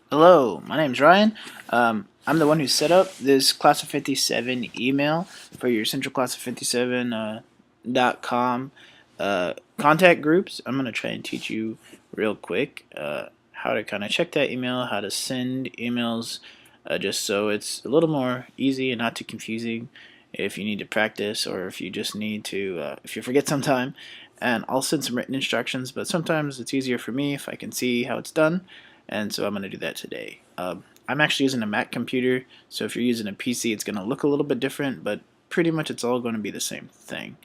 Hello, my name's Ryan. I'm the one who set up this Class of 57 email for your Central Class of 57 .com contact groups. I'm going to try and teach you real quick how to kind of check that email, how to send emails, just so it's a little more easy and not too confusing if you need to practice or if you just need to, if you forget sometime. And I'll send some written instructions, but sometimes it's easier for me if I can see how it's done, and so I'm going to do that today. I'm actually using a Mac computer, so if you're using a PC, it's going to look a little bit different, but pretty much it's all going to be the same thing.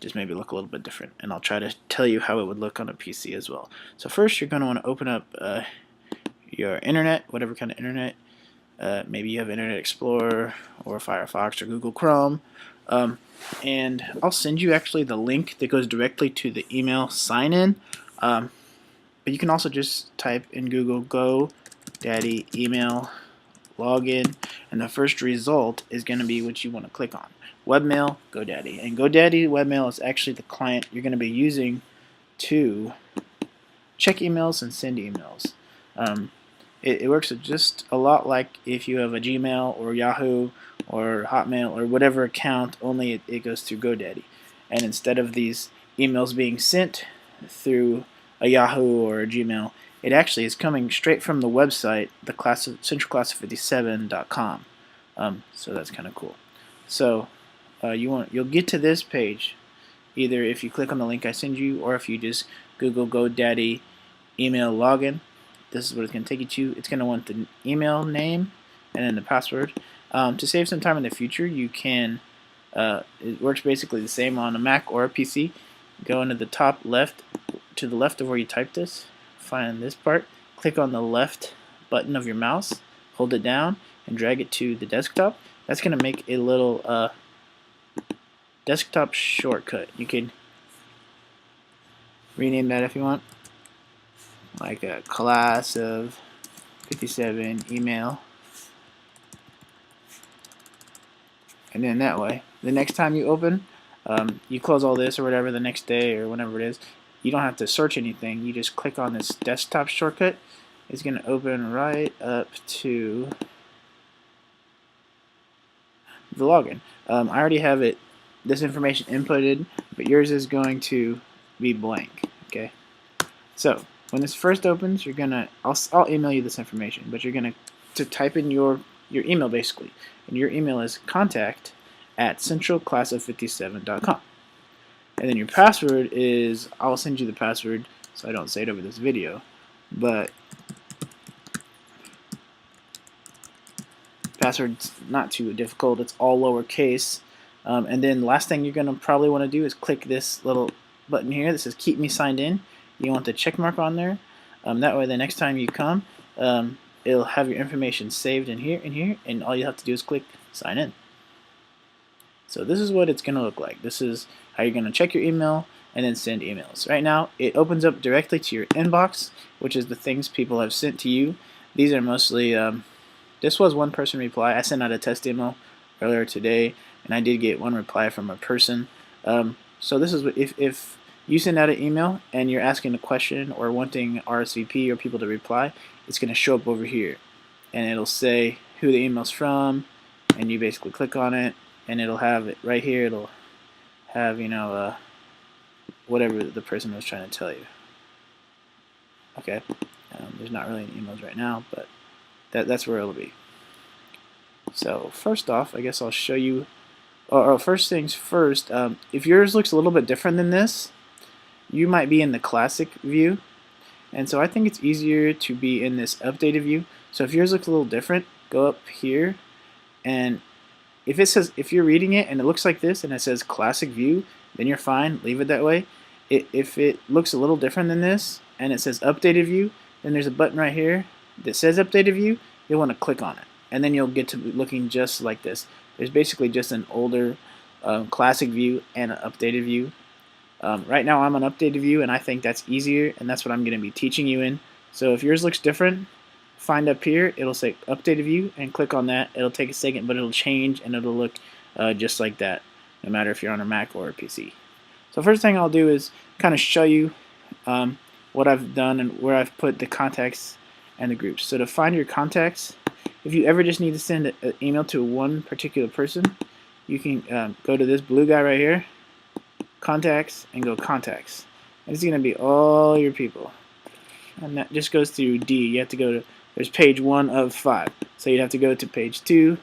Just maybe look a little bit different, and I'll try to tell you how it would look on a PC as well. So first, you're going to want to open up your internet, whatever kind of internet. Maybe you have Internet Explorer or Firefox or Google Chrome. And I'll send you actually the link that goes directly to the email sign-in. But you can also just type in Google GoDaddy email login, and the first result is going to be what you want to click on. Webmail, GoDaddy. And GoDaddy Webmail is actually the client you're going to be using to check emails and send emails. It works just a lot like if you have a Gmail or Yahoo or Hotmail or whatever account, only it goes through GoDaddy. And instead of these emails being sent through a Yahoo or a Gmail, it actually is coming straight from the website, the centralclass57.com. So that's kind of cool. So you'll get to this page either if you click on the link I send you, or if you just Google GoDaddy email login. This is what it's going to take you to. It's going to want the email name and then the password. To save some time in the future, you can, it works basically the same on a Mac or a PC. Go into the top left, to the left of where you type this, find this part, click on the left button of your mouse, hold it down, and drag it to the desktop. That's going to make a little desktop shortcut. You can rename that if you want, like a class of 57 email, and then that way the next time you open, you close all this or whatever the next day or whenever it is, you don't have to search anything. You just click on this desktop shortcut. It's going to open right up to the login. I already have this information inputted, but yours is going to be blank. Okay, so when this first opens, you're gonna, I'll email you this information, but you're gonna type in your email basically, and your email is contact@centralclassof57.com, and then your password is, I'll send you the password so I don't say it over this video, but password's not too difficult. It's all lowercase, and then last thing you're gonna probably want to do is click this little button here that says keep me signed in. You want the check mark on there. That way the next time you come, it'll have your information saved in here, and all you have to do is click sign in. So this is what it's going to look like. This is how you're going to check your email and then send emails. Right now it opens up directly to your inbox, which is the things people have sent to you. These are mostly, this was one person reply. I sent out a test email earlier today, and I did get one reply from a person. So this is what, if you send out an email and you're asking a question or wanting RSVP or people to reply, it's going to show up over here, and it'll say who the email's from, and you basically click on it, and it'll have it right here. It'll have, whatever the person was trying to tell you. Okay, there's not really any emails right now, but that's where it'll be. So first off, I guess I'll show you, or first things first, if yours looks a little bit different than this, you might be in the classic view, and so I think it's easier to be in this updated view. So if yours looks a little different, go up here, and if you're reading it and it looks like this and it says classic view, then you're fine, leave it that way. If it looks a little different than this and it says updated view, then there's a button right here that says updated view. You'll want to click on it, and then you'll get to looking just like this. There's basically just an older classic view and an updated view. Right now I'm on updated view, and I think that's easier, and that's what I'm going to be teaching you in. So if yours looks different, find up here, it'll say updated view, and click on that. It'll take a second, but it'll change and it'll look just like that, no matter if you're on a Mac or a PC. So first thing I'll do is kind of show you what I've done and where I've put the contacts and the groups. So to find your contacts, if you ever just need to send an email to one particular person, you can go to this blue guy right here, contacts, and go contacts. And it's going to be all your people. And that just goes through D. You have to go to, there's page 1 of 5. So you'd have to go to page 2.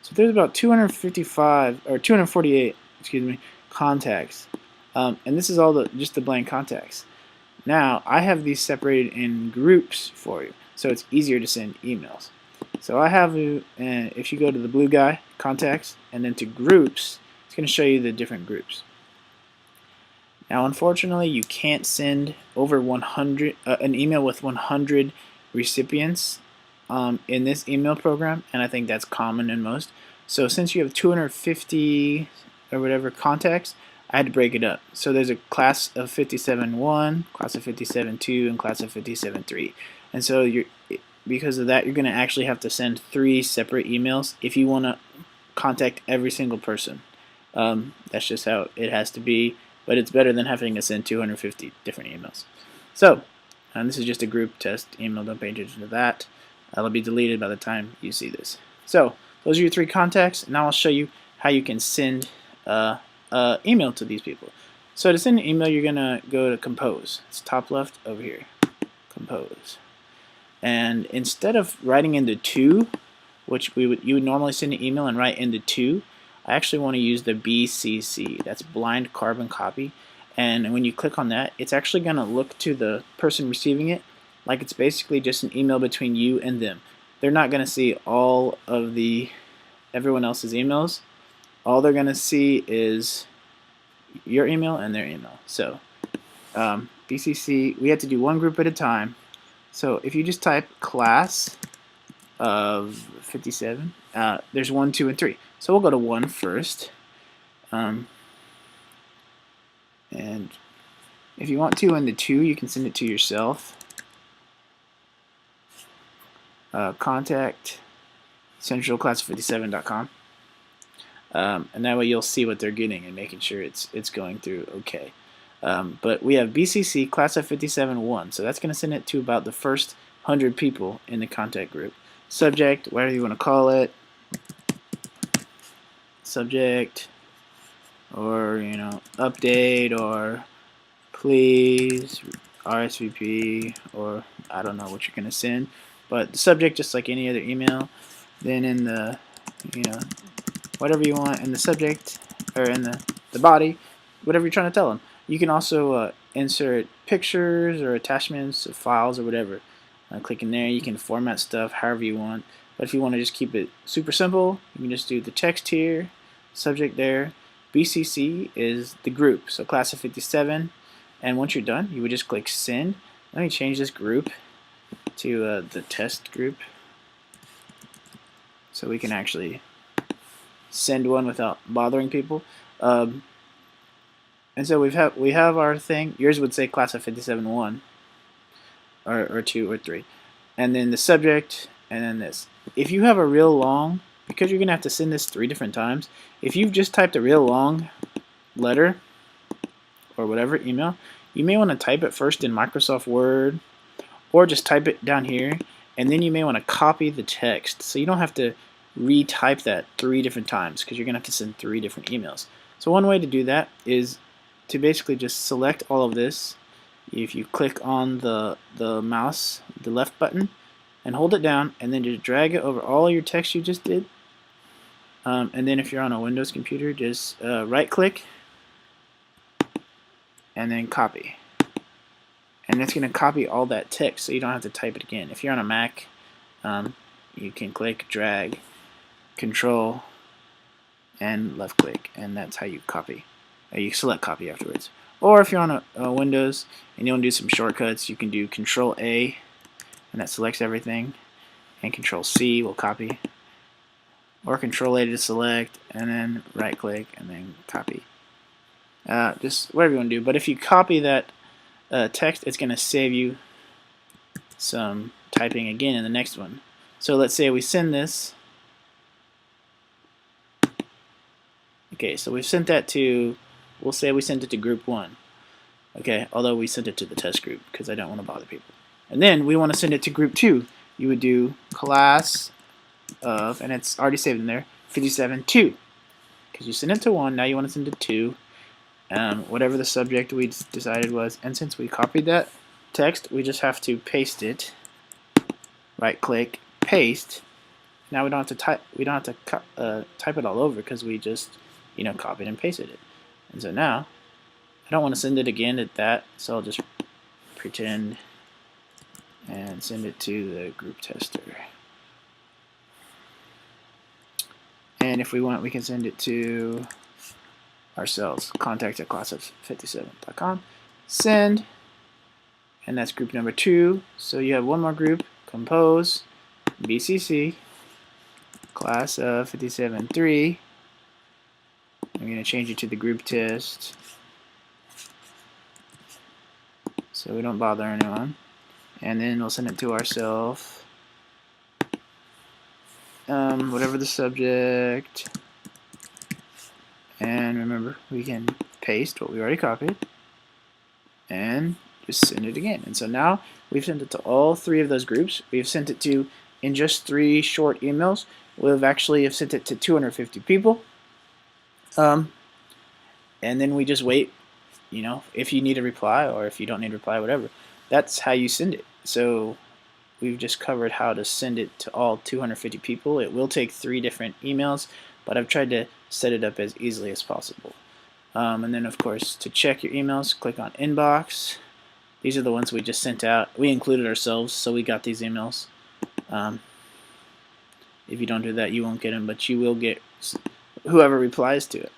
So there's about 255, or 248, excuse me, contacts. And this is all just the blank contacts. Now, I have these separated in groups for you, so it's easier to send emails. So I have, if you go to the blue guy, contacts, and then to groups, it's going to show you the different groups. Now, unfortunately, you can't send over 100 an email with 100 recipients in this email program, and I think that's common in most. So since you have 250 or whatever contacts, I had to break it up. So there's a class of 57.1, class of 57.2, and class of 57.3. And so because of that, you're going to actually have to send 3 separate emails if you want to contact every single person. That's just how it has to be, but it's better than having to send 250 different emails. So, and this is just a group test email. Don't pay attention to that. That'll be deleted by the time you see this. So, those are your 3 contacts. Now I'll show you how you can send email to these people. So to send an email, you're gonna go to compose. It's top left over here. Compose. And instead of writing into 2, which you would normally send an email and write into 2, I actually want to use the BCC. That's blind carbon copy. And when you click on that, it's actually gonna look to the person receiving it like it's basically just an email between you and them. They're not gonna see all of everyone else's emails. All they're going to see is your email and their email. So BCC, we have to do one group at a time. So if you just type class of 57, there's 1, 2, and 3. So we'll go to 1 first. And if you want to in the 2, you can send it to yourself. Contact centralclass57.com. And that way you'll see what they're getting and making sure it's going through okay. But we have BCC class of 57.1, so that's going to send it to about the first 100 people in the contact group. Subject, whatever you want to call it, subject, or update, or please, RSVP, or I don't know what you're going to send. But the subject, just like any other email. Then in the whatever you want in the subject, or in the body, whatever you're trying to tell them. You can also insert pictures or attachments of files or whatever. Clicking there, you can format stuff however you want. But if you want to just keep it super simple, you can just do the text here, subject there. BCC is the group, so class of 57. And once you're done, you would just click send. Let me change this group to the test group, so we can actually send one without bothering people. And so we have our thing. Yours would say class of 57.1 or 2 or 3, and then the subject, and then this. If you have a real long, because you're gonna have to send this 3 different times, if you've just typed a real long letter or whatever email, you may want to type it first in Microsoft Word, or just type it down here, and then you may want to copy the text so you don't have to retype that 3 different times, because you're gonna have to send 3 different emails. So one way to do that is to basically just select all of this. If you click on the mouse, the left button, and hold it down, and then just drag it over all your text you just did. And then if you're on a Windows computer, just right click and then copy. And it's going to copy all that text, so you don't have to type it again. If you're on a Mac, you can click, drag, Control, and left click, and that's how you copy. You select copy afterwards. Or if you're on a Windows and you want to do some shortcuts, you can do Control A, and that selects everything, and Control C will copy, or Control A to select, and then right click and then copy. Just whatever you want to do. But if you copy that text, it's going to save you some typing again in the next one. So let's say we send this. Okay, so we've sent that to, we'll say we sent it to group 1. Okay, although we sent it to the test group because I don't want to bother people. And then we want to send it to group 2. you would do class of, and it's already saved in there, 57.2. Because you sent it to 1, now you want to send it to 2. Whatever the subject we decided was, and since we copied that text, we just have to paste it. Right click, paste. Now we don't have to type. We don't have to type it all over because we just, copied and pasted it. And so now, I don't want to send it again at that, so I'll just pretend and send it to the group tester. And if we want, we can send it to ourselves. contact@class57.com. Send. And that's group number 2. So you have one more group, compose, BCC, class of 57.3. I'm going to change it to the group test so we don't bother anyone. And then we'll send it to ourselves. Whatever the subject. And remember, we can paste what we already copied. And just send it again. And so now we've sent it to all 3 of those groups. We've sent it to, in just 3 short emails, we've actually sent it to 250 people. And then we just wait, if you need a reply or if you don't need a reply, whatever. That's how you send it. So we've just covered how to send it to all 250 people. It will take 3 different emails, but I've tried to set it up as easily as possible. And then, of course, to check your emails, click on Inbox. These are the ones we just sent out. We included ourselves, so we got these emails. If you don't do that, you won't get them, but you will get whoever replies to it.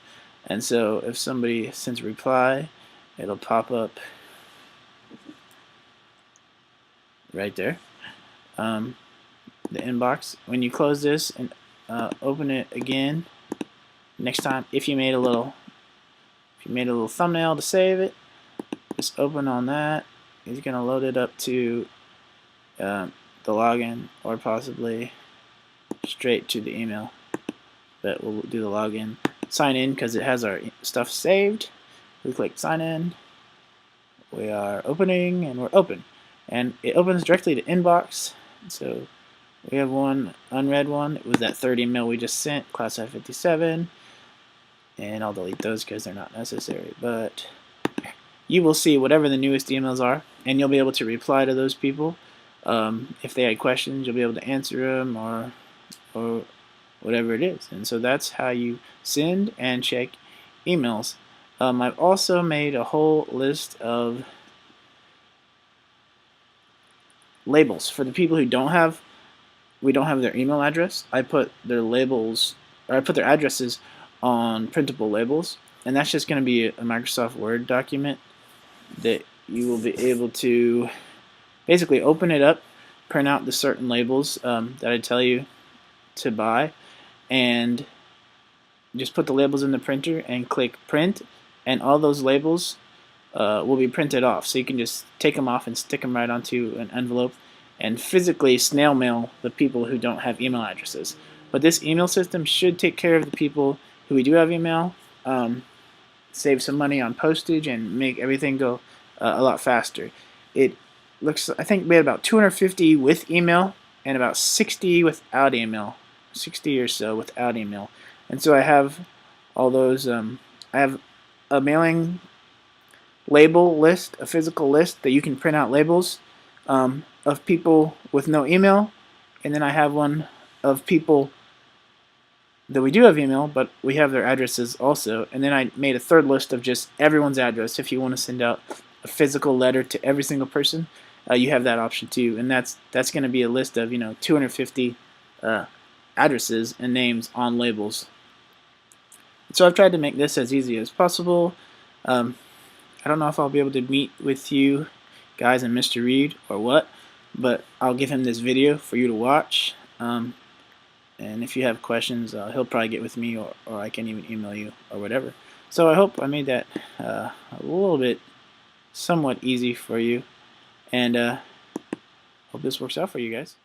And so if somebody sends a reply, it'll pop up right there. The inbox. When you close this and open it again, next time, if you made a little thumbnail to save it, just open on that. It's gonna load it up to the login, or possibly straight to the email. But we'll do the login. Sign in because it has our stuff saved. We click sign in. We are opening, and we're open. And it opens directly to inbox. So we have one unread one. It was that 3rd email we just sent, class F57. And I'll delete those because they're not necessary. But you will see whatever the newest emails are, and you'll be able to reply to those people. If they had questions, you'll be able to answer them or whatever it is. And so that's how you send and check emails. I've also made a whole list of labels for the people who we don't have their email address. I put their labels, or I put their addresses on printable labels, and that's just going to be a Microsoft Word document that you will be able to basically open it up, print out the certain labels that I tell you to buy, and just put the labels in the printer and click print, and all those labels will be printed off. So you can just take them off and stick them right onto an envelope and physically snail mail the people who don't have email addresses. But this email system should take care of the people who we do have email, save some money on postage, and make everything go a lot faster. It looks, I think we had about 250 with email and about 60 without email, 60 or so without email. And so I have all those, I have a mailing label list, a physical list that you can print out labels of people with no email, and then I have one of people that we do have email, but we have their addresses also. And then I made a 3rd list of just everyone's address. If you want to send out a physical letter to every single person, you have that option too. And that's going to be a list of 250 addresses and names on labels. So I've tried to make this as easy as possible. I don't know if I'll be able to meet with you guys and Mr. Reed or what, but I'll give him this video for you to watch. And if you have questions, he'll probably get with me, or I can even email you or whatever. So I hope I made that a little bit somewhat easy for you, and hope this works out for you guys.